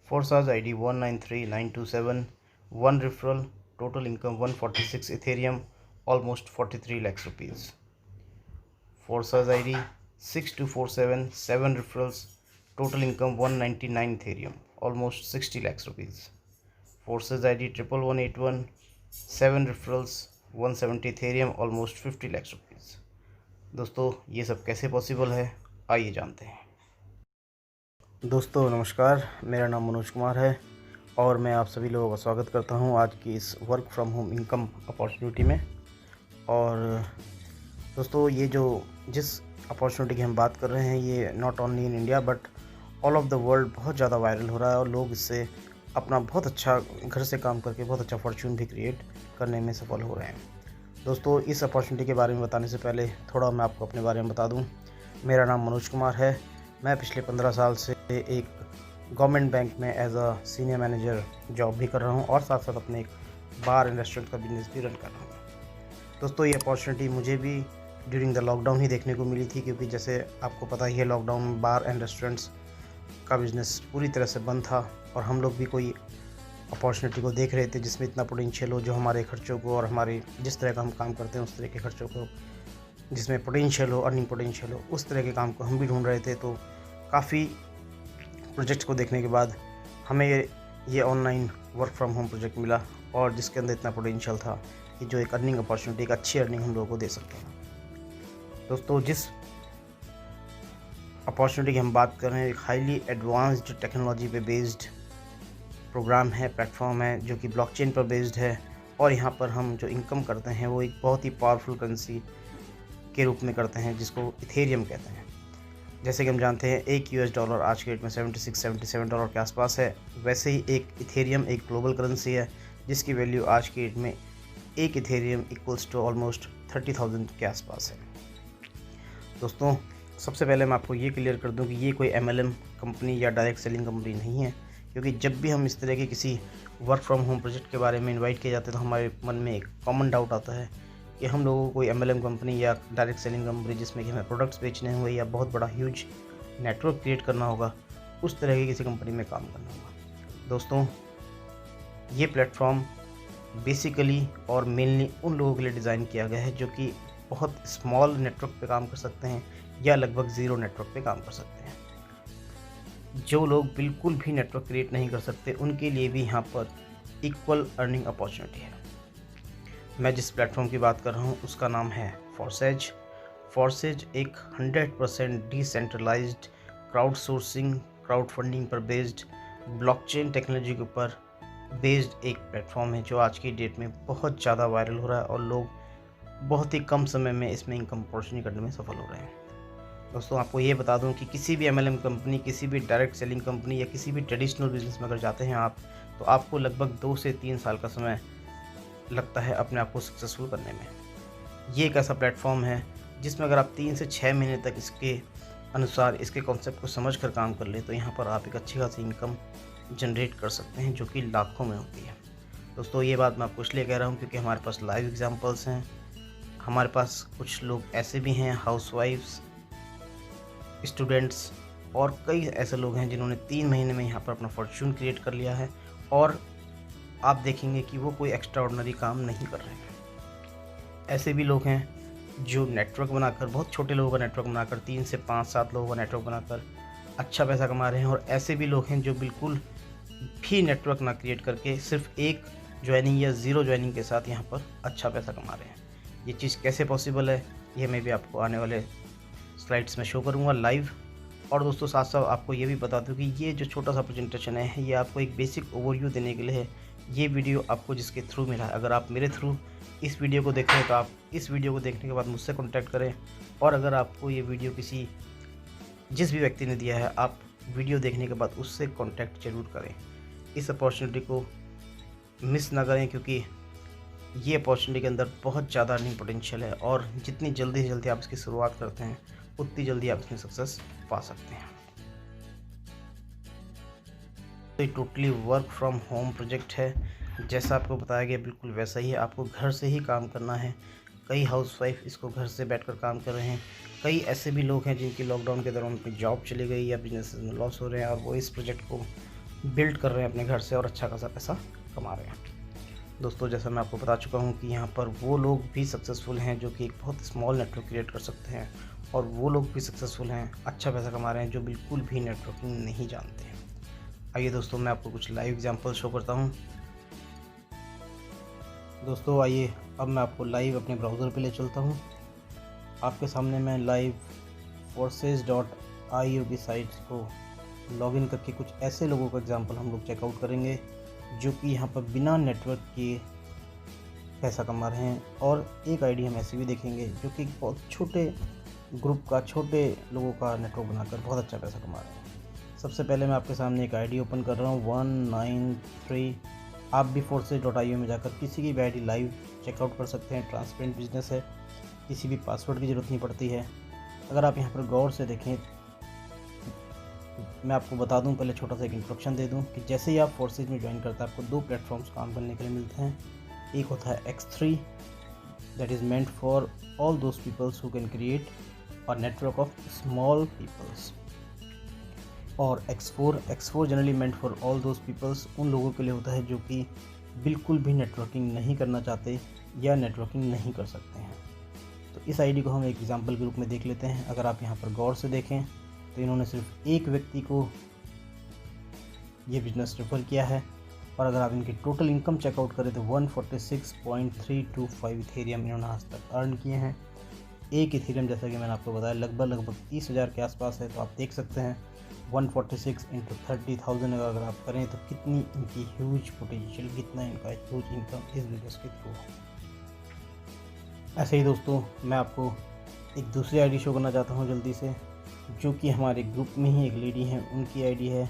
Forsage ID 193927, 1 referral, total income 146 Ethereum, almost 43 lakhs rupees. Forsage ID 6247, 7 referrals, total income 199 Ethereum, almost 60 lakhs rupees. Forsage ID 1181, 7 referrals, 170 Ethereum, almost 50 lakhs rupees. दोस्तों ये सब कैसे possible है, आइए जानते हैं। दोस्तों नमस्कार, मेरा नाम मनोज कुमार है और मैं आप सभी लोगों का स्वागत करता हूं आज की इस work from home income opportunity में। और दोस्तों ये जिस अपॉर्चुनिटी की हम बात कर रहे हैं ये not only in India but all of the world बहुत ज़्यादा वायरल हो रहा है और लोग इससे अपना बहुत अच्छा घर से काम करके बहुत अच्छा फॉर्चून भी क्रिएट करने में सफल हो रहे हैं। दोस्तों इस अपॉर्चुनिटी के बारे में बताने से पहले थोड़ा मैं आपको अपने बारे में बता दूं। मेरा नाम मनोज कुमार है। मैं पिछले 15 साल से एक गवर्नमेंट बैंक में as a senior manager job भी कर रहा हूं और साथ साथ अपने एक बार एंड रेस्टोरेंट का बिजनेस भी रन कर रहा हूं। दोस्तों ये अपॉर्चुनिटी मुझे भी ड्यूरिंग द लॉकडाउन ही देखने को मिली थी, क्योंकि जैसे आपको पता ही है लॉकडाउन में बार एंड रेस्टोरेंट्स का बिज़नेस पूरी तरह से बंद था और हम लोग भी कोई अपॉर्चुनिटी को देख रहे थे जिसमें इतना पोटेंशियल हो, जो हमारे खर्चों को और हमारे जिस तरह का हम काम करते हैं उस तरह के खर्चों को, जिसमें पोटेंशियल हो, अर्निंग पोटेंशियल हो, उस तरह के काम को हम भी ढूंढ रहे थे। तो काफ़ी प्रोजेक्ट्स को देखने के बाद हमें ये online work from home project मिला और जिसके अंदर इतना पोटेंशियल था कि जो एक अर्निंग अपॉर्चुनिटी, एक अच्छी अर्निंग हम लोगों को दे सकता था। दोस्तों जिस अपॉर्चुनिटी की हम बात कर रहे हैं एक हाईली एडवांस्ड टेक्नोलॉजी पे बेस्ड प्रोग्राम है, प्लेटफॉर्म है जो कि ब्लॉकचेन पर बेस्ड है और यहाँ पर हम जो इनकम करते हैं वो एक बहुत ही पावरफुल करेंसी के रूप में करते हैं जिसको इथेरियम कहते हैं। जैसे कि हम जानते हैं एक $1 आज के डेट में $76-77 के आसपास है, वैसे ही एक इथेरियम एक ग्लोबल करेंसी है जिसकी वैल्यू आज की डेट में एक इथेरियम इक्वल्स टू ऑलमोस्ट 30,000 के आसपास है। दोस्तों सबसे पहले मैं आपको ये क्लियर कर दूं कि ये कोई MLM कंपनी या डायरेक्ट सेलिंग कंपनी नहीं है, क्योंकि जब भी हम इस तरह के किसी वर्क फ्रॉम होम प्रोजेक्ट के बारे में इनवाइट किए जाते हैं तो हमारे मन में एक कॉमन डाउट आता है कि हम लोगों को कोई MLM कंपनी या डायरेक्ट सेलिंग कंपनी जिसमें कि हमें प्रोडक्ट्स बेचने होंगे या बहुत बड़ा ह्यूज नेटवर्क क्रिएट करना होगा, उस तरह की किसी कंपनी में काम करना होगा। दोस्तों ये प्लेटफॉर्म बेसिकली और मेनली उन लोगों के लिए डिज़ाइन किया गया है जो कि बहुत स्मॉल नेटवर्क पे काम कर सकते हैं या लगभग ज़ीरो नेटवर्क पे काम कर सकते हैं। जो लोग बिल्कुल भी नेटवर्क क्रिएट नहीं कर सकते उनके लिए भी यहाँ पर इक्वल अर्निंग अपॉर्चुनिटी है। मैं जिस प्लेटफॉर्म की बात कर रहा हूँ उसका नाम है फॉरसेज। फॉरसेज एक 100% decentralised crowdsourcing, crowdfunding पर बेस्ड, ब्लॉकचेन टेक्नोलॉजी के ऊपर बेस्ड एक प्लेटफॉर्म है जो आज की डेट में बहुत ज़्यादा वायरल हो रहा है और लोग बहुत ही कम समय में इसमें इनकम अपॉर्चुनिटी करने में सफल हो रहे हैं। दोस्तों आपको ये बता दूं कि किसी भी MLM कंपनी, किसी भी डायरेक्ट सेलिंग कंपनी या किसी भी ट्रेडिशनल बिजनेस में अगर जाते हैं आप, तो आपको लगभग 2 से 3 साल का समय लगता है अपने आप को सक्सेसफुल करने में। ये एक ऐसा प्लेटफॉर्म है जिसमें अगर आप 3 से 6 महीने तक इसके अनुसार इसके कॉन्सेप्ट को समझ कर काम कर ले तो यहाँ पर आप एक अच्छी खासी इनकम जनरेट कर सकते हैं जो कि लाखों में होती है। दोस्तों ये बात मैं आपको इसलिए कह रहा हूँ क्योंकि हमारे पास लाइव एग्जाम्पल्स हैं। हमारे पास कुछ लोग ऐसे भी हैं, हाउसवाइफ्स, स्टूडेंट्स और कई ऐसे लोग हैं जिन्होंने 3 महीने में यहाँ पर अपना फॉर्चून क्रिएट कर लिया है और आप देखेंगे कि वो कोई एक्स्ट्रा ऑर्डिनरी काम नहीं कर रहे हैं। ऐसे भी लोग हैं जो नेटवर्क बनाकर, बहुत छोटे लोगों का नेटवर्क बनाकर, 3 से 5-7 लोगों का नेटवर्क बनाकर अच्छा पैसा कमा रहे हैं और ऐसे भी लोग हैं जो बिल्कुल भी नेटवर्क ना क्रिएट करके सिर्फ एक ज्वाइनिंग या ज़ीरो ज्वाइनिंग के साथ यहाँ पर अच्छा पैसा कमा रहे हैं। ये चीज़ कैसे पॉसिबल है ये मैं भी आपको आने वाले स्लाइड्स में शो करूँगा लाइव। और दोस्तों साथ साथ आपको ये भी बता दूँ कि ये जो छोटा सा प्रेजेंटेशन है ये आपको एक बेसिक ओवरव्यू देने के लिए है। ये वीडियो आपको जिसके थ्रू मिला है, अगर आप मेरे थ्रू इस वीडियो को देख रहे हैं तो आप इस वीडियो को देखने के बाद मुझसे कॉन्टैक्ट करें और अगर आपको ये वीडियो जिस भी व्यक्ति ने दिया है आप वीडियो देखने के बाद उससे कॉन्टैक्ट जरूर करें। इस अपॉर्चुनिटी को मिस ना करें क्योंकि ये अपॉर्चुनिटी के अंदर बहुत ज़्यादा अर्निंग पोटेंशियल है और जितनी जल्दी से जल्दी आप इसकी शुरुआत करते हैं उतनी जल्दी आप इसमें सक्सेस पा सकते हैं। तो ये totally work from home project है, जैसा आपको बताया गया बिल्कुल वैसा ही है। आपको घर से ही काम करना है। कई हाउसवाइफ इसको घर से बैठकर काम कर रहे हैं। कई ऐसे भी लोग हैं जिनकी लॉकडाउन के दौरान अपनी जॉब चली गई या बिजनेस में लॉस हो रहे हैं और वो इस प्रोजेक्ट को बिल्ड कर रहे हैं अपने घर से और अच्छा खासा पैसा कमा रहे हैं। दोस्तों, जैसा मैं आपको बता चुका हूँ कि यहाँ पर वो लोग भी सक्सेसफुल हैं जो कि एक बहुत स्मॉल नेटवर्क क्रिएट कर सकते हैं, और वो लोग भी सक्सेसफुल हैं, अच्छा पैसा कमा रहे हैं, जो बिल्कुल भी नेटवर्किंग नहीं जानते हैं। आइए दोस्तों, मैं आपको कुछ लाइव एग्जांपल शो करता हूँ। दोस्तों आइए, अब मैं आपको लाइव अपने ब्राउज़र पे ले चलता हूँ। आपके सामने मैं लाइव forces.io की साइट को लॉगिन करके कुछ ऐसे लोगों का एग्जांपल हम लोग चेकआउट करेंगे जो कि यहाँ पर बिना नेटवर्क के पैसा कमा रहे हैं, और एक आईडी हम ऐसे भी देखेंगे जो कि बहुत छोटे ग्रुप का, छोटे लोगों का नेटवर्क बनाकर बहुत अच्छा पैसा कमा रहे हैं। सबसे पहले मैं आपके सामने एक आईडी ओपन कर रहा हूँ 193। आप भी forces.io में जाकर किसी की भी आईडी लाइव चेकआउट कर सकते हैं। ट्रांसपेरेंट बिजनेस है, किसी भी पासवर्ड की ज़रूरत नहीं पड़ती है। अगर आप यहाँ पर गौर से देखें, मैं आपको बता दूं, पहले छोटा सा एक इंट्रोडक्शन दे दूं कि जैसे ही आप फोर्सेज में ज्वाइन करते हैं आपको दो प्लेटफॉर्म्स काम करने के लिए मिलते हैं। एक होता है X3, that is meant for all those peoples who can create a network of small peoples, और X4 generally meant for all those peoples, उन लोगों के लिए होता है जो कि बिल्कुल भी नेटवर्किंग नहीं करना चाहते या नेटवर्किंग नहीं कर सकते हैं। तो इस आईडी को हम एक एग्जांपल के रूप में देख लेते हैं। अगर आप यहाँ पर गौर से देखें तो इन्होंने सिर्फ एक व्यक्ति को ये बिजनेस रेफर किया है, और अगर आप इनकी टोटल इनकम चेकआउट करें तो 146.325 इथेरियम इन्होंने आज तक अर्न किए हैं। एक इथेरियम, जैसा कि मैंने आपको बताया, लगभग 30,000 के आसपास है। तो आप देख सकते हैं 146 इंटू 30,000 अगर आप करें तो कितनी इनकी ह्यूज पोटेंशियल, कितना इनका ह्यूज इनकम इस बिजनेस के थ्रू है। ऐसे ही दोस्तों, मैं आपको एक दूसरी आईडी शो करना चाहता हूँ जल्दी से, जो कि हमारे ग्रुप में ही एक लेडी हैं। उनकी आईडी है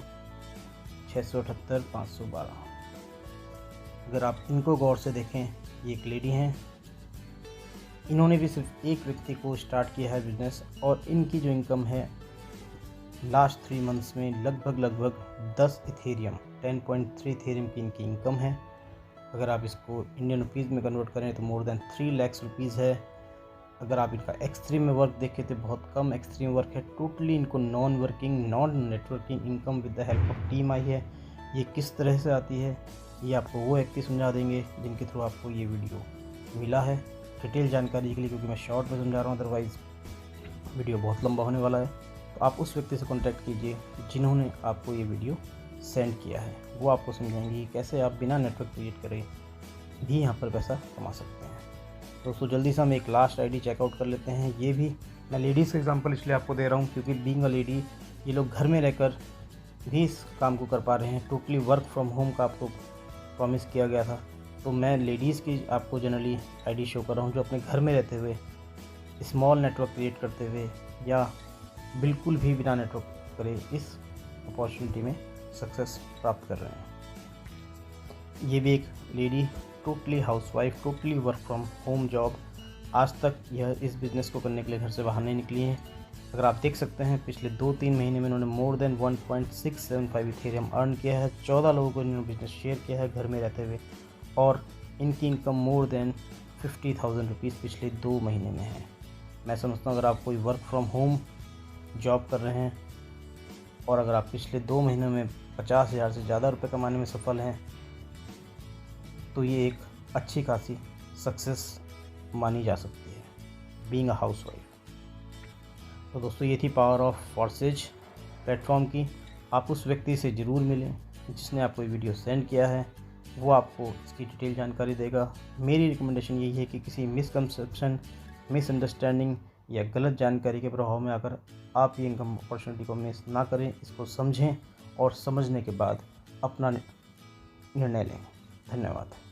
678-512। अगर आप इनको गौर से देखें, ये एक लेडी हैं। इन्होंने भी सिर्फ एक व्यक्ति को स्टार्ट किया है बिजनेस, और इनकी जो इनकम है लास्ट 3 मंथ्स में लगभग 10 इथेरियम, 10.3 इथेरियम की इनकी इनकम है। अगर आप इसको इंडियन रुपीज़ में कन्वर्ट करें तो मोर देन 3 लाख रुपीज़ है। अगर आप इनका X3 में वर्क देखें तो बहुत कम X3 में वर्क है। टोटली इनको non working, non networking income with the help of team आई है। ये किस तरह से आती है ये आपको वो व्यक्ति समझा देंगे जिनके थ्रू आपको ये वीडियो मिला है। डिटेल जानकारी के लिए, क्योंकि मैं शॉर्ट में समझा रहा हूँ, अदरवाइज़ वीडियो बहुत लंबा होने वाला है, तो आप उस व्यक्ति से कॉन्टैक्ट कीजिए जिन्होंने आपको ये वीडियो सेंड किया है। वो आपको समझाएंगे कि कैसे आप बिना नेटवर्क क्रिएट करे भी यहाँ पर पैसा कमा सकते हैं। दोस्तों, जल्दी से हम एक लास्ट आईडी चेकआउट कर लेते हैं। ये भी मैं लेडीज़ का एग्जांपल इसलिए आपको दे रहा हूँ क्योंकि बीइंग अ लेडी ये लोग घर में रहकर भी इस काम को कर पा रहे हैं। टोटली वर्क फ्रॉम होम का आपको प्रॉमिस किया गया था, तो मैं लेडीज़ की आपको जनरली आईडी शो कर रहा हूँ जो अपने घर में रहते हुए स्मॉल नेटवर्क क्रिएट करते हुए या बिल्कुल भी बिना नेटवर्क करे इस अपॉर्चुनिटी में सक्सेस प्राप्त कर रहे हैं। ये भी एक lady, totally housewife, totally work from home job. आज तक यह इस बिज़नेस को करने के लिए घर से बाहर नहीं निकली हैं। अगर आप देख सकते हैं पिछले 2-3 महीने में इन्होंने मोर देन 1.675 इथेरियम अर्न किया है। 14 लोगों को इन्होंने बिज़नेस शेयर किया है घर में रहते हुए, और इनकी इनकम मोर देन 50,000 रुपीज़ पिछले 2 महीने में है। मैं समझता हूँ अगर आप कोई वर्क फ्रॉम होम जॉब कर रहे हैं और अगर आप पिछले 2 महीनों में 50,000 से ज़्यादा रुपये कमाने में सफल हैं तो ये एक अच्छी खासी सक्सेस मानी जा सकती है बीइंग अ हाउसवाइफ। तो दोस्तों, ये थी पावर ऑफ फोर्सेज प्लेटफॉर्म की। आप उस व्यक्ति से ज़रूर मिलें जिसने आपको ये वीडियो सेंड किया है, वो आपको इसकी डिटेल जानकारी देगा। मेरी रिकमेंडेशन यही है कि किसी मिसकंसेप्शन, मिसअंडरस्टैंडिंग या गलत जानकारी के प्रभाव में आकर आप ये इनकम अपॉर्चुनिटी को मिस ना करें। इसको समझें और समझने के बाद अपना निर्णय लें। धन्यवाद।